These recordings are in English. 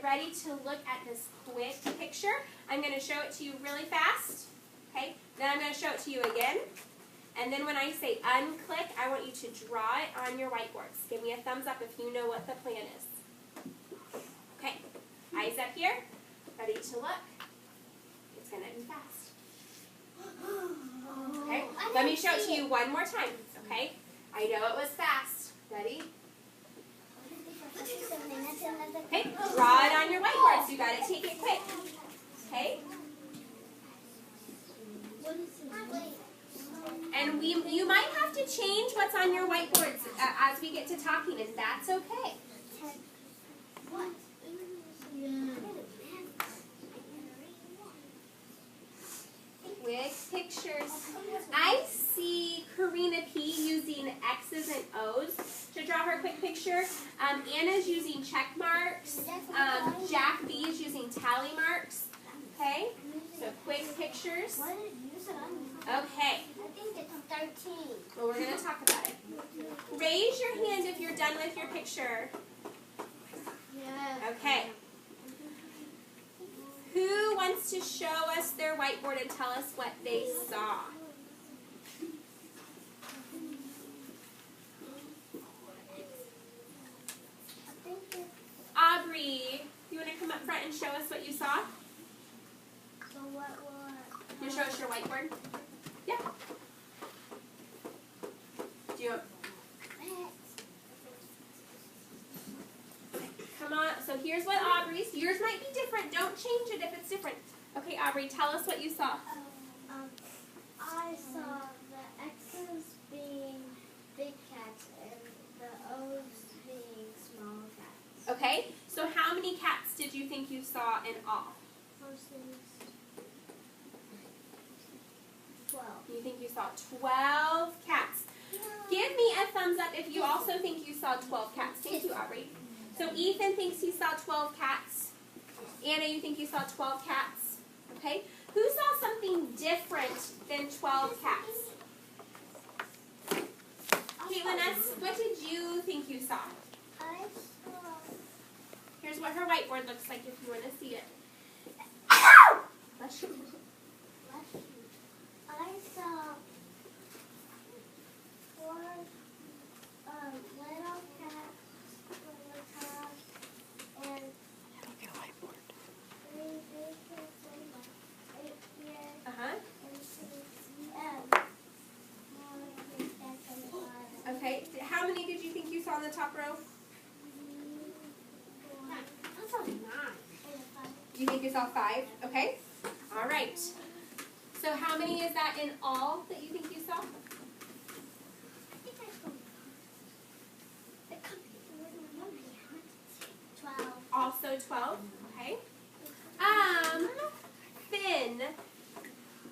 get ready to look at this quick picture. I'm going to show it to you really fast. Okay? Then I'm going to show it to you again. And then when I say unclick, I want you to draw it on your whiteboards. Give me a thumbs up if you know what the plan is. Okay. Eyes up here. Ready to look. It's going to be fast. Okay? Let me show it to you one more time. Okay? I know it was fast. Ready? Okay, draw it on your whiteboards. You got to take it quick. Okay? And you might have to change what's on your whiteboards as we get to talking, and that's okay. Quick pictures. I see Karina P. using X's and O's to draw her quick picture. Anna's using check marks. Jack B. is using tally marks. Okay? So quick pictures. Okay. I think it's 13. Well, we're going to talk about it. Raise your hand if you're done with your picture. Yeah. Okay. Who wants to show us their whiteboard and tell us what they saw? Aubrey, you want to come up front and show us what you saw? So what? You show us your whiteboard? Yeah. Do you? Come on. So here's what Aubrey's. Yours might be different. Don't change it if it's different. Okay, Aubrey, tell us what you saw. I saw the X's being big cats and the O's being small cats. Okay. So how many cats did you think you saw in all? Versus 12. You think you saw 12 cats. Give me a thumbs up if you also think you saw 12 cats. Thank you, Aubrey. So Ethan thinks he saw 12 cats. Anna, you think you saw 12 cats? Okay. Who saw something different than 12 cats? Caitlin S., what did you think you saw? I saw... Here's what her whiteboard looks like if you want to see it. Bless you. I saw 4 little cats, and 3 big cats, and 8 here, Uh-huh. and 6 smaller big cats on the bottom. Okay. How many did you think you saw in the top row? I saw 9. You think you saw 5? Okay. All right. So how many is that in all that you think you saw? I think I saw 12. Also 12. Okay. Finn,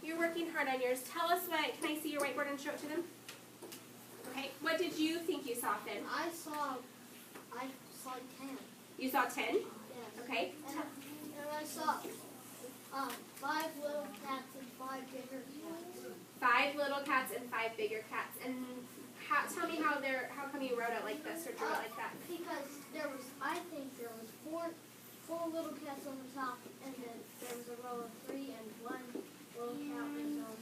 you're working hard on yours. Tell us what, can I see your whiteboard and show it to them? Okay. What did you think you saw, Finn? I saw 10. You saw 10? Yes. Okay. And I saw 5 little cats and 5 bigger cats. 5 little cats and 5 bigger cats. And tell me how come you wrote it like this or drew it like that? Because I think there was 4 little cats on the top, and then there was a row of 3, and 1 little cat was on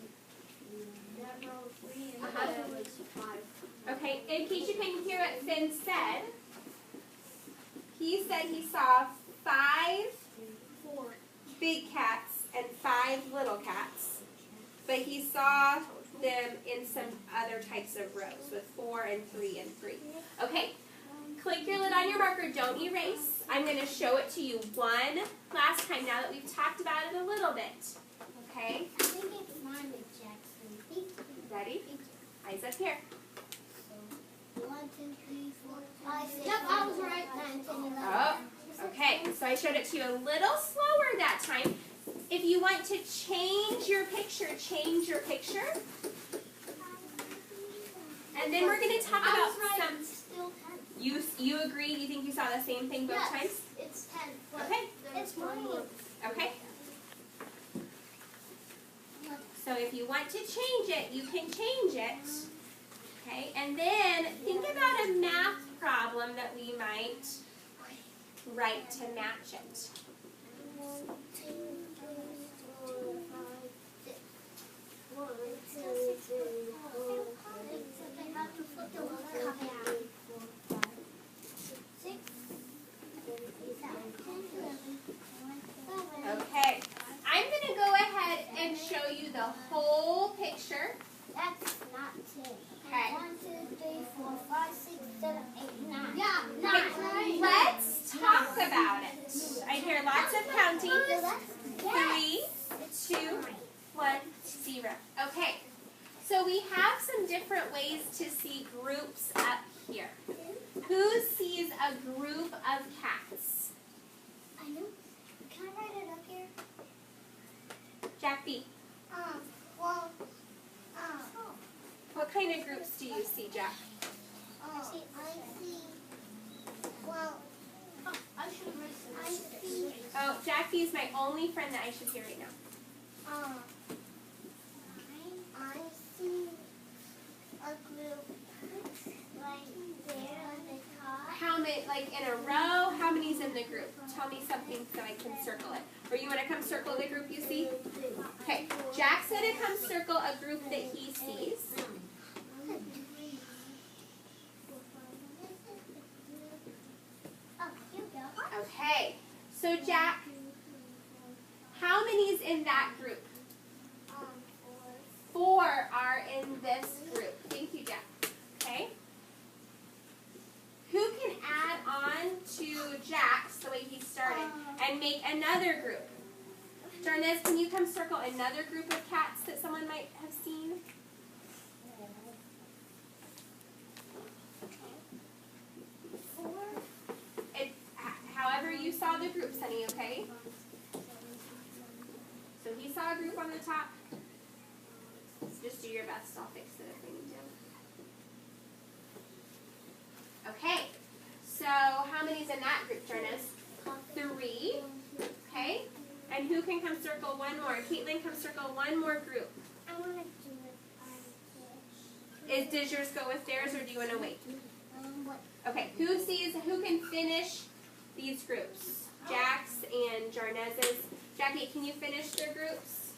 that row of 3, and then there was 5. Okay, in case you couldn't hear what Finn said, he said he saw 5 4. big cats and 5 little cats, but he saw them in some other types of rows with 4 and 3 and 3. Okay, click your lid on your marker, don't erase. I'm going to show it to you one last time now that we've talked about it a little bit. Okay, I think it's mine with Jackson. ready? Eyes up here. 1, 2, 3, 4, 5, 6. Yep, I was right. 9, 10, 11. Oh, okay, so I showed it to you a little slower that time. If you want to change your picture, change your picture. And then we're going to talk about some... It's still 10. You agree? You think you saw the same thing both times? It's 10. But Okay. It's mine. Okay. So if you want to change it, you can change it. Okay, and then think about a math problem that we might write to match it? 1, 2, 3, 4, 5, 6. 1, 2, 3, 4, 5, 6. They have to put the one cup down. 4, 5, 6, 7, 8, 9, 10, 11. Okay. I'm going to go ahead and show you the whole picture. That's not 10. Okay. 1, 2, 3, 4, 5, 6, 7, 8, 9. Yeah, 9. Let's talk about it. I hear lots of counting. 3, 2, 1, 0. Okay. So we have some different ways to see groups up here. Who sees a group of cats? I know. Can I write it up here? Jack B. Well, What kind of groups do you see, Jack? I see, well, I see, Oh, Jack B is my only friend that I should hear right now. I see a group right there on the top. How many, like in a row? How many's in the group? Tell me something so I can circle it. Or you want to come circle the group you see? Okay, Jack's going to come circle a group that he sees. Okay, so Jack, how many's in that group? 4 are in this group. Thank you, Jack. Okay. Who can add on to Jack's, the way he started, and make another group? Jarnez, can you come circle another group of cats that someone might have seen? However you saw the group, Sunny, okay? So he saw a group on the top. Just do your best. I'll fix it if I need to. Okay. So how many's in that group, Jarnez? 3. Okay. And who can come circle one more? Caitlin, come circle one more group. I want to do it. Does yours go with theirs, or do you want to wait? What? Okay. Who can finish these groups? Jack's and Jarnez's. Jackie, can you finish their groups?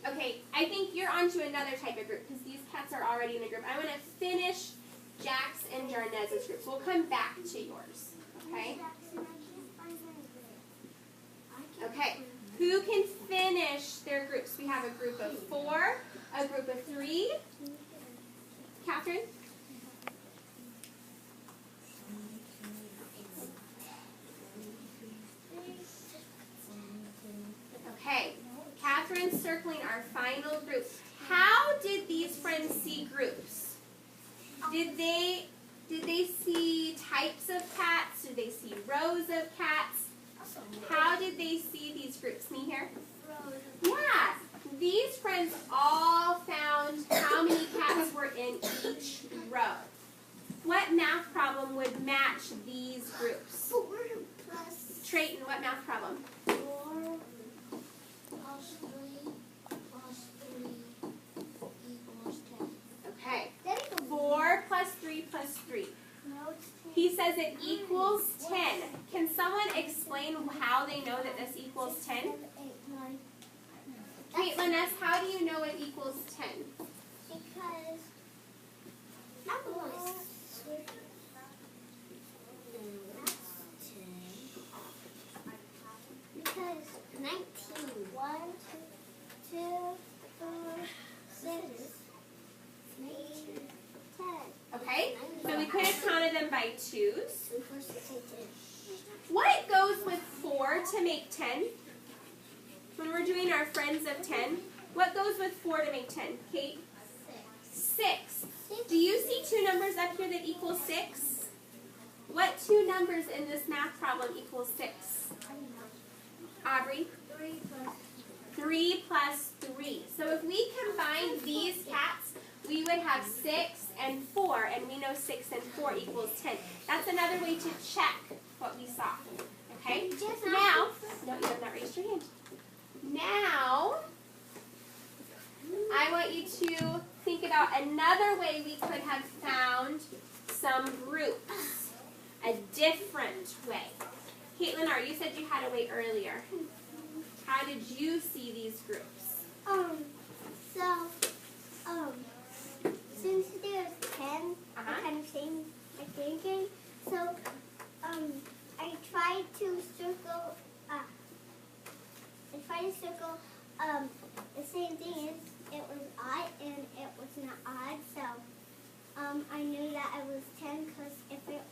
Okay, I think you're onto another type of group because these cats are already in a group. I want to finish Jack's and Jarnez's groups. We'll come back to yours. Okay? Okay. Who can finish their groups? We have a group of 4, a group of 3. Catherine? Okay. Catherine's circling our final group. How did these friends see groups? Did they see types of cats? Did they see rows of cats? How did they see these groups? Me here? Yeah. These friends all found how many cats were in each row. What math problem would match these groups? 4 plus Trayton, what math problem? 4 plus 3 plus 3 equals 10. Okay. 4 plus 3 plus 3. No, it's 10. He says it equals 10. Can someone explain how they know that this equals 10? 7, 8, 9. Caitlin S., how do you know it equals 10? Because I'm lost. Because 19. 1, 2, 4, 6, 8, 10. Okay, so we could have counted them by 2s. 2, 4, 6, 8, 10. What goes with 4 to make 10? When we're doing our friends of 10, what goes with 4 to make 10? Kate? 6. Do you see 2 numbers up here that equal 6? What 2 numbers in this math problem equals 6? Aubrey? 3 plus 3 plus 3. So if we combine these cats, we would have 6 and 4, and we know 6 and 4 equals 10. That's another way to check what we saw. Okay? Now, no, you have not raised your hand. Now, another way we could have found some groups, a different way. Caitlin, you said you had a way earlier. How did you see these groups? Since there's 10, I kind of changed my thinking. So, I tried to circle, the same thing as it was odd and it was not odd. So, I knew that it was 10 because if it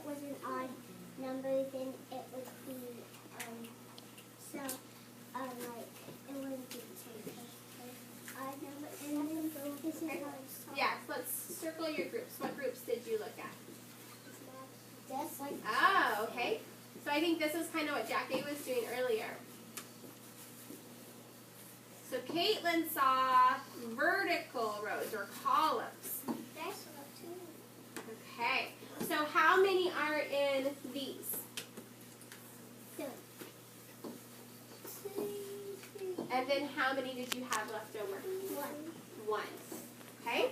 was an odd number, then it would be, it wouldn't be 10. Odd number, and then this is how it's called. Yes, let's circle your groups. What groups did you look at? Just like Oh, okay. So I think this is kind of what Jackie was doing earlier. So Caitlin saw vertical rows or columns. that's what too. Okay. So how many are in these? And then how many did you have left over? One. Okay.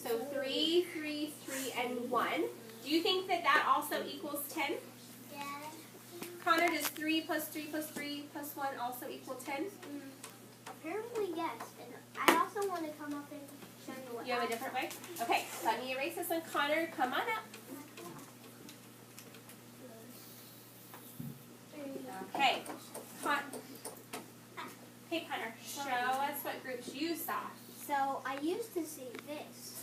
So 3, 3, 3, and 1. Do you think that that also equals 10? Yeah. Connor, does 3 plus 3 plus 3 plus 1 also equal 10? Apparently, yes. And I also want to come up and show you what You have a different way? Okay, let me erase this one. Connor, come on up. Okay. Hey, Connor, show us what groups you saw. So, I used to see this.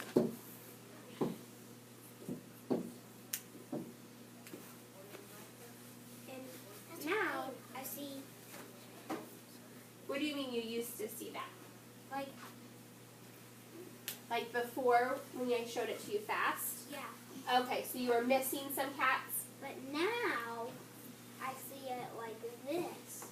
And now, I see, What do you mean you used to see that? like, Like before when I showed it to you fast? yeah. Okay, so you were missing some cats? But now, I see it like this.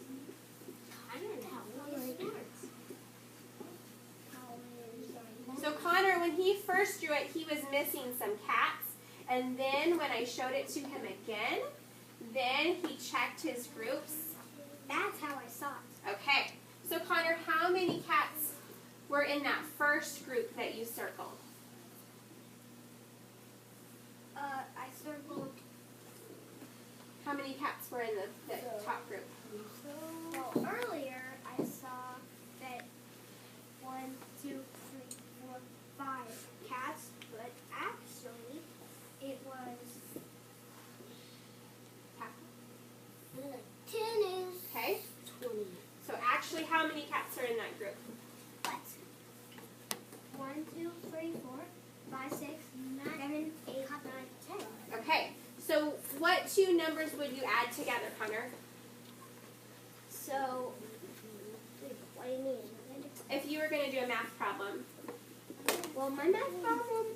So Connor, when he first drew it, he was missing some cats. And then when I showed it to him again, then he checked his groups. That's how I saw it. Okay. So Connor, how many cats were in that first group that you circled? I circled. How many cats were in the top group? Well, earlier I saw that 1, 2, 3, 4, 5 cats, but actually it was 10 is Okay. 20. So actually, how many cats are in that group? What? 1, 2, 3, 4, 5, 6, 7, 8, 9, 10. Okay. So what two numbers would you add together, Connor? So, what do you mean? If you were going to do a math problem. Well, my math problem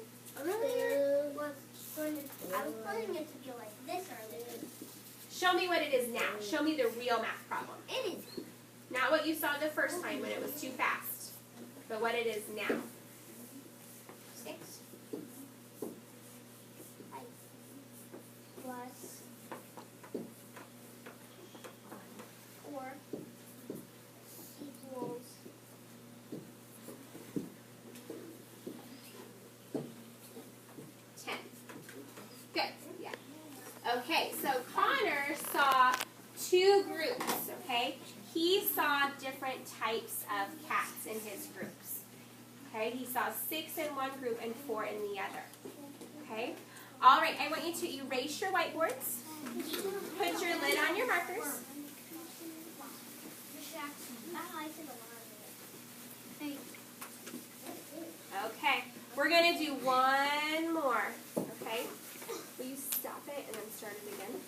earlier was I was planning it to be like this earlier. Show me what it is now. Show me the real math problem. It is Not what you saw the first time when it was too fast, but what it is now. 6 plus 4 equals 10. Good. Yeah. Okay, so Connor saw two groups, okay? He saw different types of cats in his groups. Okay, he saw 6 in one group and 4 in the other. Okay? All right, I want you to erase your whiteboards. Put your lid on your markers. Okay, we're going to do one more. Okay? Will you stop it and then start it again?